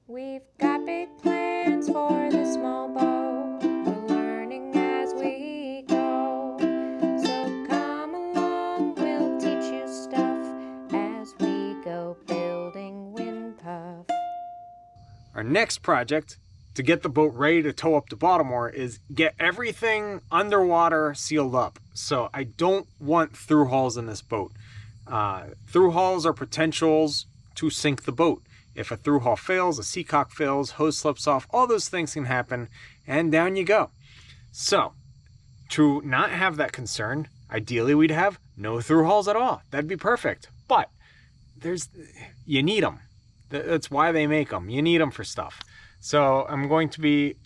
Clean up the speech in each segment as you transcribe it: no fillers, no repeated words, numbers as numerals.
We've got big plans for the small boat. We're learning as we go. So come along, we'll teach you stuff as we go building Windpuff. Our next project to get the boat ready to tow up to Baltimore is get everything underwater sealed up. So I don't want through hulls in this boat. Through hulls are potentials to sink the boat. If a through hull fails, a seacock fails, hose slips off, all those things can happen, and down you go. So, to not have that concern, ideally we'd have no through hulls at all. That'd be perfect. But you need them. That's why they make them. You need them for stuff. So I'm going to be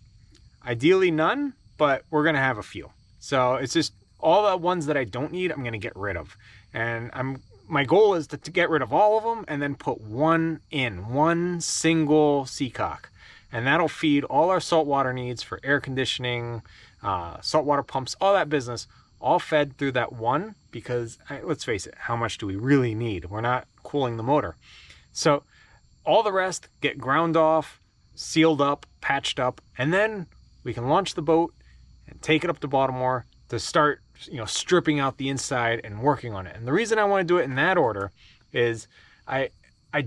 ideally none, but we're going to have a few. So it's just all the ones that I don't need, I'm going to get rid of. And my goal is to get rid of all of them and then put one single seacock. And that'll feed all our saltwater needs for air conditioning, saltwater pumps, all that business, all fed through that one, because let's face it, how much do we really need? We're not cooling the motor. So all the rest get ground off, sealed up, patched up, and then we can launch the boat and take it up to Baltimore to start, stripping out the inside and working on it. And the reason I want to do it in that order is I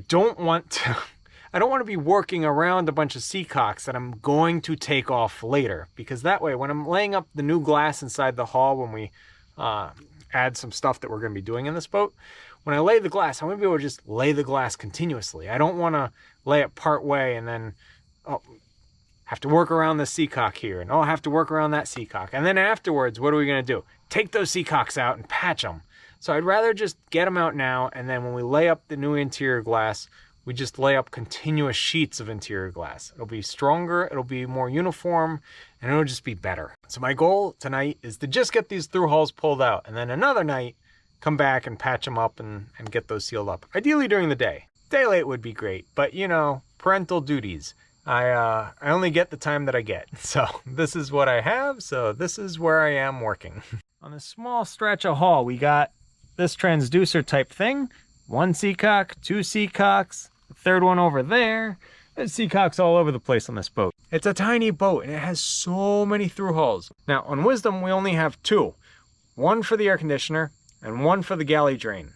don't want to be working around a bunch of seacocks that I'm going to take off later, because that way when I'm laying up the new glass inside the hull, when we add some stuff that we're going to be doing in this boat, when I lay the glass, I want to be able to just lay the glass continuously. I don't want to lay it part way and then have to work around this seacock here, and I'll have to work around that seacock. And then afterwards, what are we going to do? Take those seacocks out and patch them. So I'd rather just get them out now, and then when we lay up the new interior glass, we just lay up continuous sheets of interior glass. It'll be stronger, it'll be more uniform, and it'll just be better. So my goal tonight is to just get these through hulls pulled out, and then another night, come back and patch them up and get those sealed up. Ideally during the day. Daylight would be great, but parental duties. I only get the time that I get. So this is what I have, so this is where I am working. On a small stretch of hull, we got this transducer type thing. One seacock, two seacocks, the third one over there. There's seacocks all over the place on this boat. It's a tiny boat and it has so many through hulls. Now on Wisdom, we only have two. One for the air conditioner and one for the galley drain.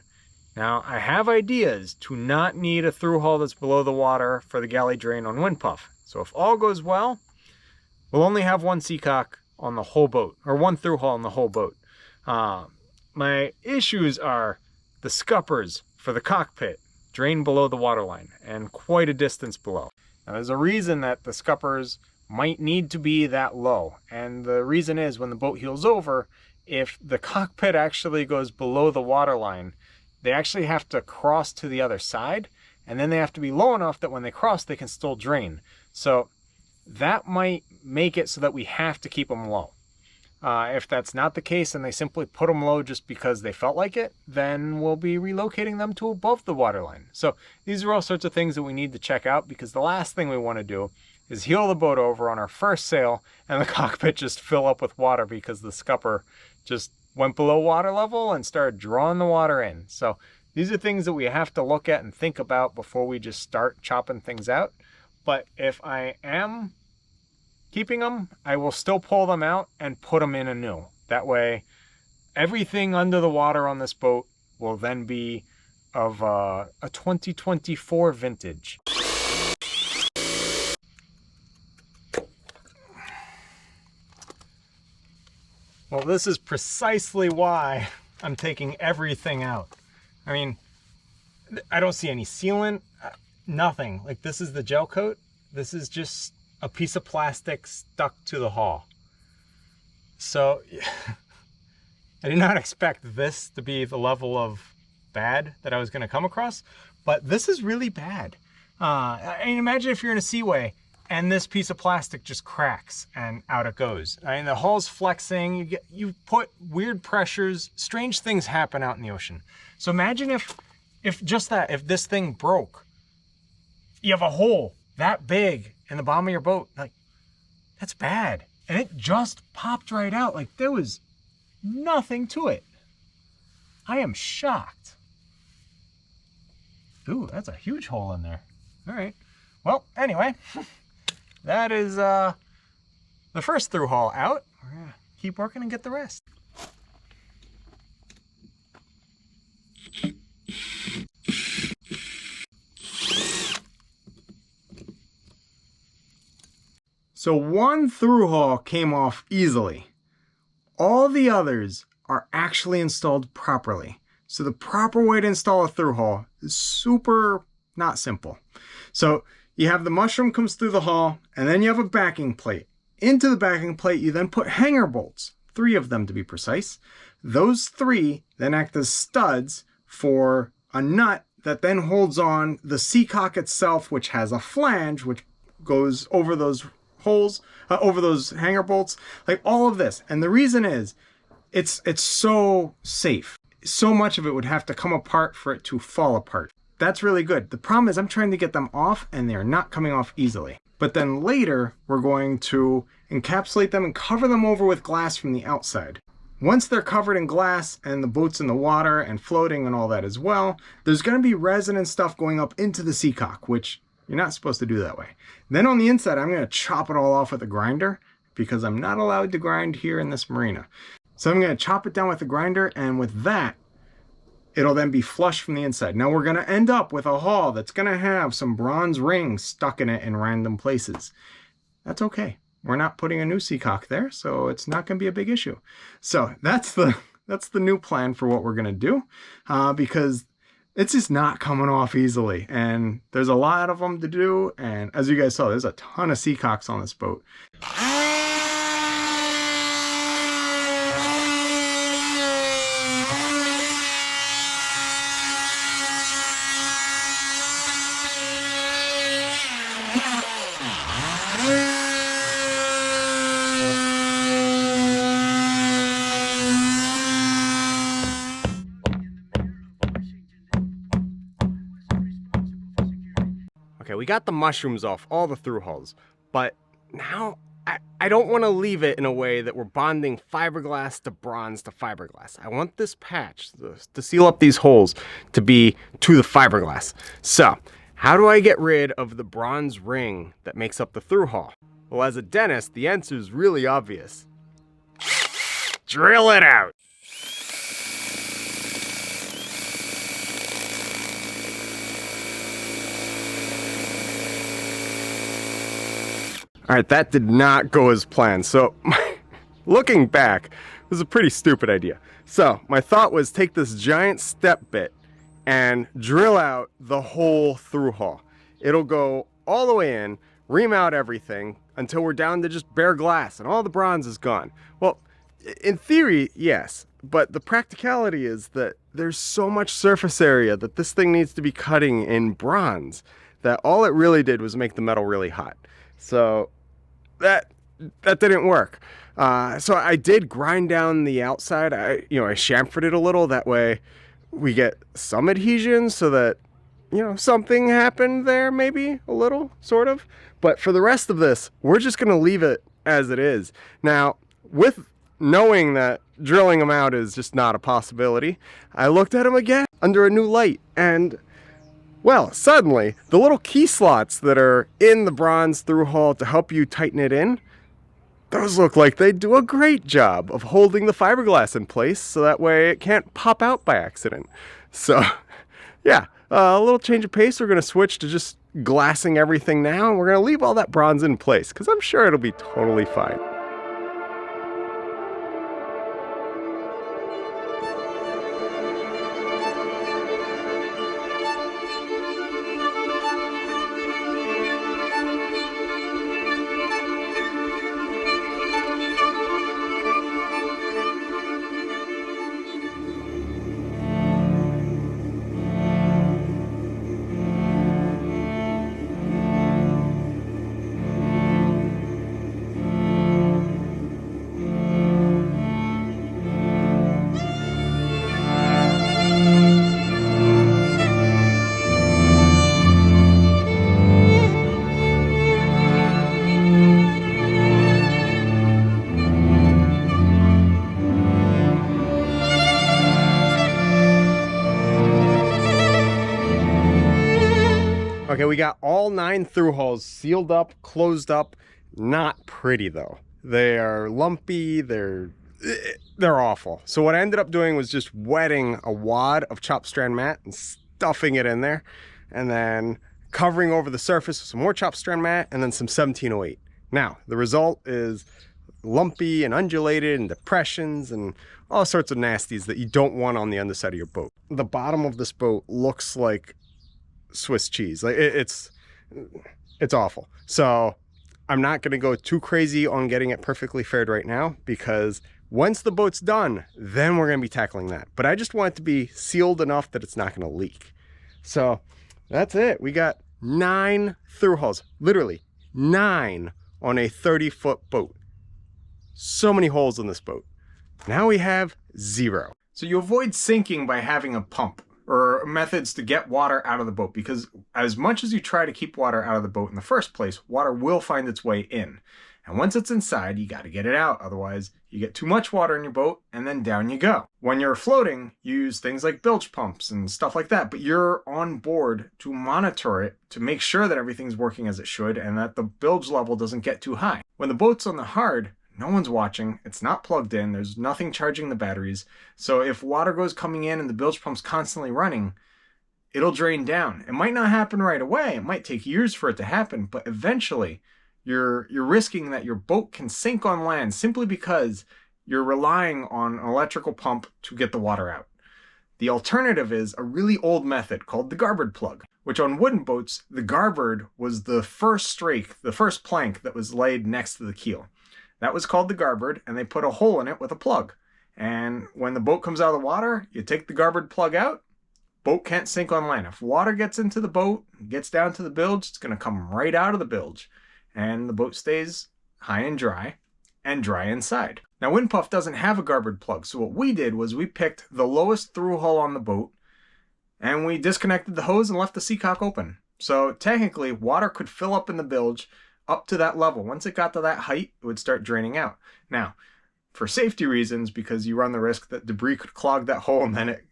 Now, I have ideas to not need a through hull that's below the water for the galley drain on Windpuff. So if all goes well, we'll only have one seacock on the whole boat, or one through hull on the whole boat. My issues are the scuppers for the cockpit drain below the waterline and quite a distance below. Now, there's a reason that the scuppers might need to be that low. And the reason is when the boat heels over, if the cockpit actually goes below the waterline, they actually have to cross to the other side, and then they have to be low enough that when they cross, they can still drain. So that might make it so that we have to keep them low. If that's not the case and they simply put them low just because they felt like it, then we'll be relocating them to above the waterline. So these are all sorts of things that we need to check out, because the last thing we want to do is heel the boat over on our first sail and the cockpit just fill up with water because the scupper just went below water level and started drawing the water in. So these are things that we have to look at and think about before we just start chopping things out. But if I am keeping them, I will still pull them out and put them in anew. That way, everything under the water on this boat will then be of a 2024 vintage. Well, this is precisely why I'm taking everything out. I mean, I don't see any sealant, nothing. Like, this is the gel coat. This is just a piece of plastic stuck to the hull. So I did not expect this to be the level of bad that I was going to come across, but this is really bad. I mean, imagine if you're in a seaway and this piece of plastic just cracks and out it goes. I mean, the hull's flexing, you put weird pressures, strange things happen out in the ocean. So imagine if this thing broke, you have a hole that big in the bottom of your boat. Like, that's bad. And it just popped right out. Like, there was nothing to it. I am shocked. Ooh, that's a huge hole in there. All right. Well, anyway, that is the first through hull out. We're gonna keep working and get the rest. So one through hull came off easily. All the others are actually installed properly. So the proper way to install a through hull is super not simple. So you have the mushroom comes through the hull, and then you have a backing plate. Into the backing plate, you then put hanger bolts, 3 of them to be precise. Those 3 then act as studs for a nut that then holds on the seacock itself, which has a flange, which goes over those holes, over those hanger bolts, like all of this. And the reason is, it's so safe. So much of it would have to come apart for it to fall apart. That's really good. The problem is I'm trying to get them off and they're not coming off easily. But then later, we're going to encapsulate them and cover them over with glass from the outside. Once they're covered in glass and the boat's in the water and floating and all that as well, there's going to be resin and stuff going up into the seacock, which you're not supposed to do that way. Then on the inside, I'm going to chop it all off with a grinder because I'm not allowed to grind here in this marina. So I'm going to chop it down with a grinder, and with that, it'll then be flush from the inside. Now we're going to end up with a hull that's going to have some bronze rings stuck in it in random places. That's okay. We're not putting a new seacock there, so it's not going to be a big issue. So that's the new plan for what we're going to do, because it's just not coming off easily, and there's a lot of them to do. And as you guys saw, there's a ton of seacocks on this boat. Okay, we got the mushrooms off all the through hulls, but now I don't want to leave it in a way that we're bonding fiberglass to bronze to fiberglass. I want this patch to seal up these holes to be to the fiberglass. So how do I get rid of the bronze ring that makes up the through hull? Well, as a dentist, the answer is really obvious. Drill it out. All right, that did not go as planned. So looking back, it was a pretty stupid idea. So my thought was take this giant step bit and drill out the whole through hull. It'll go all the way in, ream out everything until we're down to just bare glass and all the bronze is gone. Well, in theory, yes, but the practicality is that there's so much surface area that this thing needs to be cutting in bronze that all it really did was make the metal really hot. So that didn't work. So I did grind down the outside. I chamfered it a little. That way we get some adhesion so that, something happened there, maybe a little, sort of. But for the rest of this, we're just going to leave it as it is. Now, with knowing that drilling them out is just not a possibility, I looked at them again under a new light, and well, suddenly, the little key slots that are in the bronze through hull to help you tighten it in, those look like they do a great job of holding the fiberglass in place so that way it can't pop out by accident. So, yeah, a little change of pace. We're going to switch to just glassing everything now, and we're going to leave all that bronze in place because I'm sure it'll be totally fine. we got all 9 through hulls sealed up, closed up. Not pretty though. They are lumpy, they're awful. So what I ended up doing was just wetting a wad of chopped strand mat and stuffing it in there, and then covering over the surface with some more chopped strand mat and then some 1708. Now, the result is lumpy and undulated and depressions and all sorts of nasties that you don't want on the underside of your boat. The bottom of this boat looks like Swiss cheese. Like it's awful. So I'm not going to go too crazy on getting it perfectly faired right now, because once the boat's done, then we're going to be tackling that. But I just want it to be sealed enough that it's not going to leak. So that's it. We got 9 through hulls, literally 9 on a 30-foot boat. So many holes in this boat. Now we have 0. So you avoid sinking by having a pump or methods to get water out of the boat, because as much as you try to keep water out of the boat in the first place, water will find its way in. And once it's inside, you got to get it out. Otherwise, you get too much water in your boat and then down you go. When you're floating, you use things like bilge pumps and stuff like that, but you're on board to monitor it to make sure that everything's working as it should and that the bilge level doesn't get too high. When the boat's on the hard, no one's watching, it's not plugged in, there's nothing charging the batteries. So if water goes coming in and the bilge pump's constantly running, it'll drain down. It might not happen right away, it might take years for it to happen, but eventually you're risking that your boat can sink on land simply because you're relying on an electrical pump to get the water out. The alternative is a really old method called the garboard plug, which on wooden boats, the garboard was the first strake, the first plank that was laid next to the keel. That was called the garboard, and they put a hole in it with a plug. And when the boat comes out of the water, you take the garboard plug out, boat can't sink on land. If water gets into the boat, gets down to the bilge, it's going to come right out of the bilge. And the boat stays high and dry inside. Now, Windpuff doesn't have a garboard plug, so what we did was we picked the lowest through hull on the boat, and we disconnected the hose and left the seacock open. So technically, water could fill up in the bilge up to that level. Once it got to that height, it would start draining out. Now, for safety reasons, because you run the risk that debris could clog that hole and then it,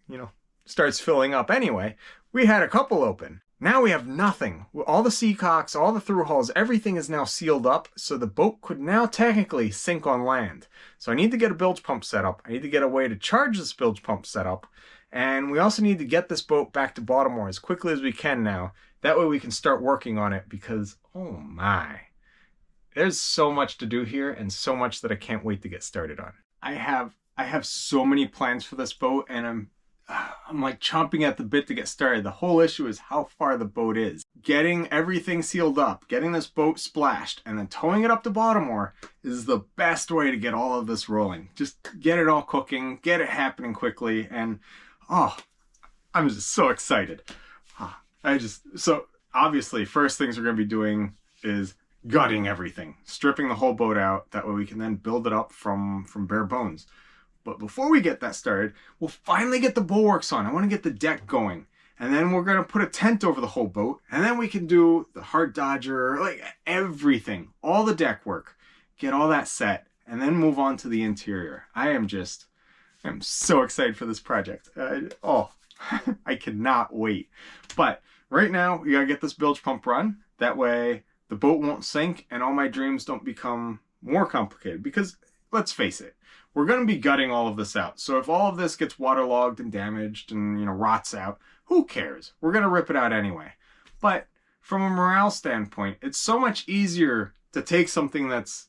starts filling up anyway, we had a couple open. Now we have nothing. All the seacocks, all the through hulls, everything is now sealed up, so the boat could now technically sink on land. So I need to get a bilge pump set up. I need to get a way to charge this bilge pump set up. And we also need to get this boat back to Baltimore as quickly as we can now. That way we can start working on it, because, oh my, there's so much to do here and so much that I can't wait to get started on. I have so many plans for this boat, and I'm like chomping at the bit to get started. The whole issue is how far the boat is. Getting everything sealed up, getting this boat splashed, and then towing it up to Baltimore is the best way to get all of this rolling. Just get it all cooking, get it happening quickly, and I'm just so excited. So obviously, first things we're going to be doing is gutting everything, stripping the whole boat out. That way we can then build it up from bare bones. But before we get that started, we'll finally get the bulwarks on. I want to get the deck going. And then we're going to put a tent over the whole boat. And then we can do the hard dodger, like everything, all the deck work, get all that set, and then move on to the interior. I'm so excited for this project. I cannot wait. But right now, we gotta get this bilge pump run. That way the boat won't sink and all my dreams don't become more complicated. Because let's face it, we're gonna be gutting all of this out. So if all of this gets waterlogged and damaged and rots out, who cares? We're gonna rip it out anyway. But from a morale standpoint, it's so much easier to take something that's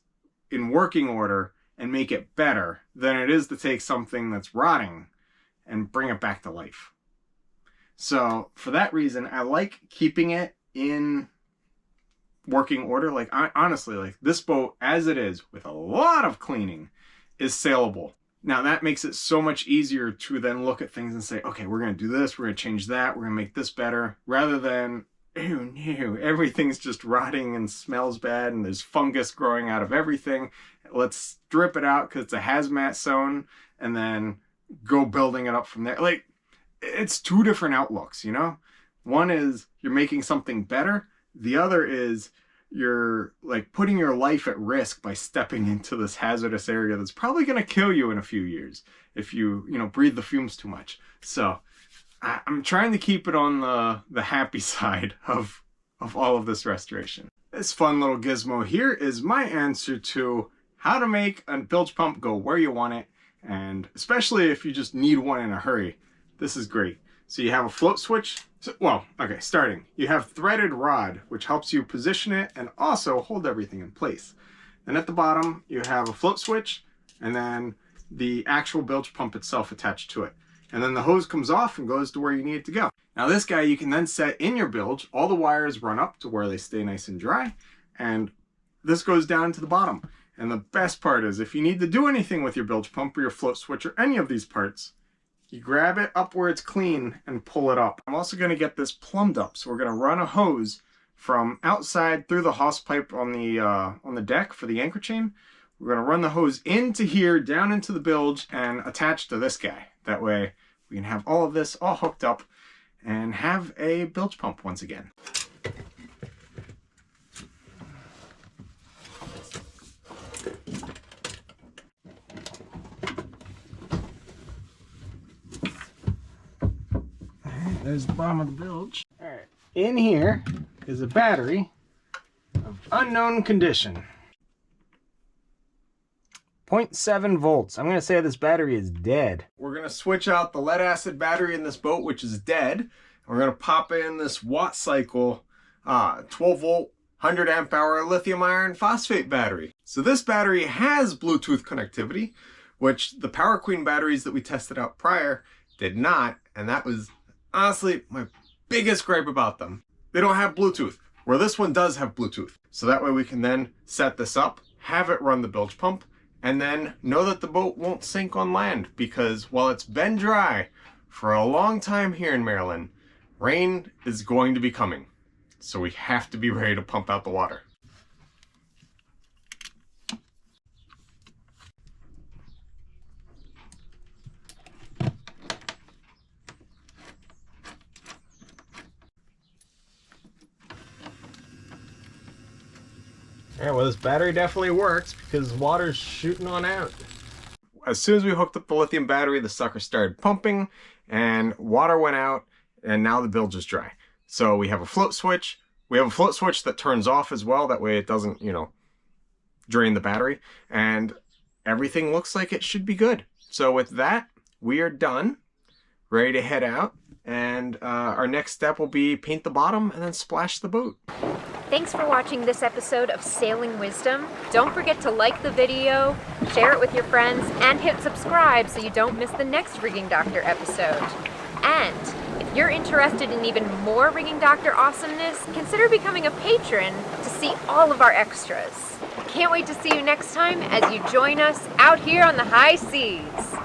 in working order and make it better than it is to take something that's rotting and bring it back to life. So for that reason, I like keeping it in working order. Like honestly, like this boat as it is with a lot of cleaning is saleable. Now that makes it so much easier to then look at things and say, okay, we're going to do this, we're going to change that, we're going to make this better, rather than, ew, no, everything's just rotting and smells bad and there's fungus growing out of everything. Let's strip it out because it's a hazmat zone and then go building it up from there. Like, it's two different outlooks, One is you're making something better. The other is you're like putting your life at risk by stepping into this hazardous area that's probably going to kill you in a few years if you breathe the fumes too much. So I'm trying to keep it on the happy side of of all of this restoration. This fun little gizmo here is my answer to how to make a bilge pump go where you want it, and especially if you just need one in a hurry, this is great. So you have a float switch. Starting. You have threaded rod, which helps you position it and also hold everything in place. Then at the bottom, you have a float switch and then the actual bilge pump itself attached to it. And then the hose comes off and goes to where you need it to go. Now this guy you can then set in your bilge. All the wires run up to where they stay nice and dry, and this goes down to the bottom. And the best part is, if you need to do anything with your bilge pump or your float switch or any of these parts, you grab it up where it's clean and pull it up. I'm also going to get this plumbed up, so we're going to run a hose from outside through the hose pipe on the deck for the anchor chain. We're going to run the hose into here, down into the bilge, and attach to this guy. That way we can have all of this all hooked up and have a bilge pump once again. There's the bottom of the bilge. All right, in here is a battery of unknown condition. 0.7 volts. I'm going to say this battery is dead. We're going to switch out the lead acid battery in this boat, which is dead. We're going to pop in this watt cycle 12 volt 100 amp hour lithium iron phosphate battery. So this battery has Bluetooth connectivity, which the Power Queen batteries that we tested out prior did not, and that was honestly my biggest gripe about them. They don't have Bluetooth, where this one does have Bluetooth. So that way we can then set this up, have it run the bilge pump, and then know that the boat won't sink on land, because while it's been dry for a long time here in Maryland, rain is going to be coming. So we have to be ready to pump out the water. Yeah, well, this battery definitely works because water's shooting on out. As soon as we hooked up the lithium battery, the sucker started pumping and water went out, and now the bilge is dry. So we have a float switch. We have a float switch that turns off as well. That way it doesn't, drain the battery. And everything looks like it should be good. So with that, we are done, ready to head out. And our next step will be paint the bottom and then splash the boat. Thanks for watching this episode of Sailing Wisdom. Don't forget to like the video, share it with your friends, and hit subscribe so you don't miss the next Rigging Doctor episode. And if you're interested in even more Rigging Doctor awesomeness, consider becoming a patron to see all of our extras. I can't wait to see you next time as you join us out here on the high seas.